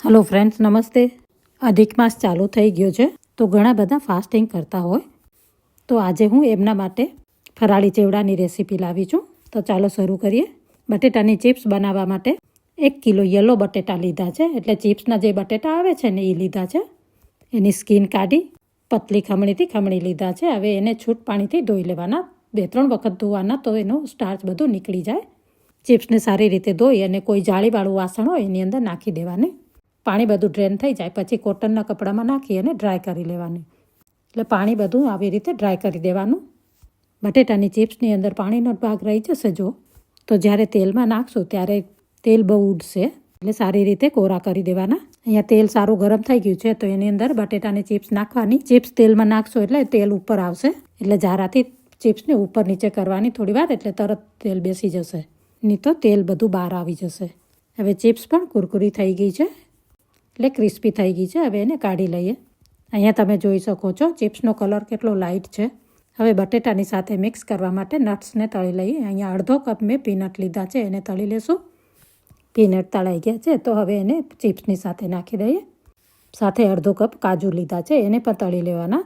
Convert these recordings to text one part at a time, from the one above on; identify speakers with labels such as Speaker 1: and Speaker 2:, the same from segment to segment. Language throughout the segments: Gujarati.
Speaker 1: હેલો ફ્રેન્ડ્સ, નમસ્તે. અધિક માસ ચાલુ થઈ ગયો છે તો ઘણા બધા ફાસ્ટિંગ કરતા હોય, તો આજે હું એમના માટે ફરાળી ચેવડાની રેસીપી લાવી છું. તો ચાલો શરૂ કરીએ. બટેટાની ચિપ્સ બનાવવા માટે 1 કિલો યલો બટેટા લીધા છે. એટલે ચિપ્સના જે બટેટા આવે છે ને એ લીધા છે. એની સ્કીન કાઢી પતલી ખમણીથી ખમણી લીધા છે. હવે એને છૂટ પાણીથી ધોઈ લેવાના, 2-3 વખત ધોવાના, તો એનો સ્ટાર્ચ બધું નીકળી જાય. ચિપ્સને સારી રીતે ધોઈ અને કોઈ જાળીવાળું વાસણ હોય એની અંદર નાખી દેવાની. પાણી બધું ડ્રેન થઈ જાય પછી કોટનના કપડામાં નાખી અને ડ્રાય કરી લેવાની. એટલે પાણી બધું આવી રીતે ડ્રાય કરી દેવાનું. બટેટાની ચિપ્સની અંદર પાણીનો ભાગ રહી જશે જો, તો જ્યારે તેલમાં નાખશું ત્યારે તેલ બહુ ઉડશે, એટલે સારી રીતે કોરા કરી દેવાના. અહીંયા તેલ સારું ગરમ થઈ ગયું છે તો એની અંદર બટેટાની ચિપ્સ નાખવાની. ચિપ્સ તેલમાં નાખશો એટલે તેલ ઉપર આવશે, એટલે જારાથી ચિપ્સને ઉપર નીચે કરવાની થોડી વાર, એટલે તરત તેલ બેસી જશે, નહીં તો તેલ બધું બહાર આવી જશે. હવે ચિપ્સ પણ કુરકુરી થઈ ગઈ છે, એટલે ક્રિસ્પી થઈ ગઈ છે. હવે એને કાઢી લઈએ. અહીંયા તમે જોઈ શકો છો ચિપ્સનો કલર કેટલો લાઇટ છે. હવે બટેટાની સાથે મિક્સ કરવા માટે નટ્સને તળી લઈએ. અહીંયા અડધો કપ મેં પીનટ લીધા છે, એને તળી લેશું. પીનટ તળાઈ ગયા છે તો હવે એને ચિપ્સની સાથે નાખી દઈએ. સાથે અડધો કપ કાજુ લીધા છે, એને પણ તળી લેવાના.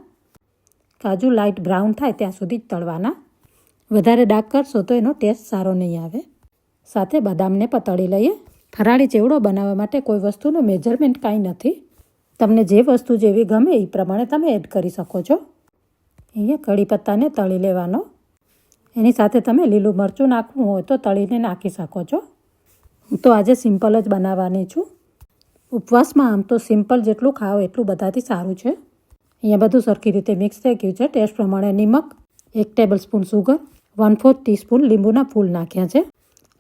Speaker 1: કાજુ લાઇટ બ્રાઉન થાય ત્યાં સુધી જ તળવાના. વધારે ડાર્ક કરશો તો એનો ટેસ્ટ સારો નહીં આવે. સાથે બદામને પણ તળી લઈએ. ફરાળી ચેવડો બનાવવા માટે કોઈ વસ્તુનું મેજરમેન્ટ કાંઈ નથી. તમને જે વસ્તુ જેવી ગમે એ પ્રમાણે તમે એડ કરી શકો છો. અહીંયા કઢી પત્તાને તળી લેવાનો. એની સાથે તમે લીલું મરચું નાખવું હોય તો તળીને નાખી શકો છો. હું તો આજે સિમ્પલ જ બનાવવાની છું. ઉપવાસમાં આમ તો સિમ્પલ જેટલું ખાઓ એટલું બધાથી સારું છે. અહીંયા બધું સરખી રીતે મિક્સ થઈ ગયું છે. ટેસ્ટ પ્રમાણે નિમક, 1 ટેબલ સ્પૂન સુગર, 1/4 ટીસ્પૂન લીંબુના ફૂલ નાખ્યા છે.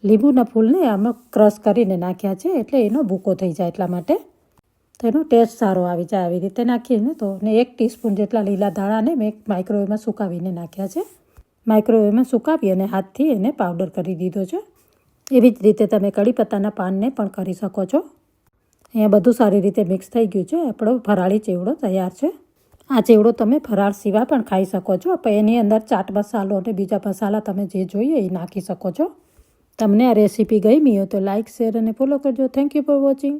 Speaker 1: લીંબુના ફૂલને આમાં ક્રશ કરીને નાખ્યા છે, એટલે એનો ભૂકો થઈ જાય એટલા માટે, તો એનો ટેસ્ટ સારો આવી જાય. આવી રીતે નાખીને તો, ને 1 ટીસ્પૂન જેટલા લીલા ધાણાને મેં માઇક્રોવેવમાં સુકાવીને નાખ્યા છે. માઇક્રોવેવમાં સુકાવી અને હાથથી એને પાવડર કરી દીધો છે. એવી જ રીતે તમે કઢી પત્તાના પાનને પણ કરી શકો છો. અહીંયા બધું સારી રીતે મિક્સ થઈ ગયું છે. આપણો ફરાળી ચેવડો તૈયાર છે. આ ચેવડો તમે ફરાળ સિવાય પણ ખાઈ શકો છો. પણ એની અંદર ચાટ મસાલો અને બીજા મસાલા તમે જે જોઈએ એ નાખી શકો છો. તમને આ રેસીપી ગમી હોય તો લાઇક, શેર અને ફોલો કરજો. Thank you for watching.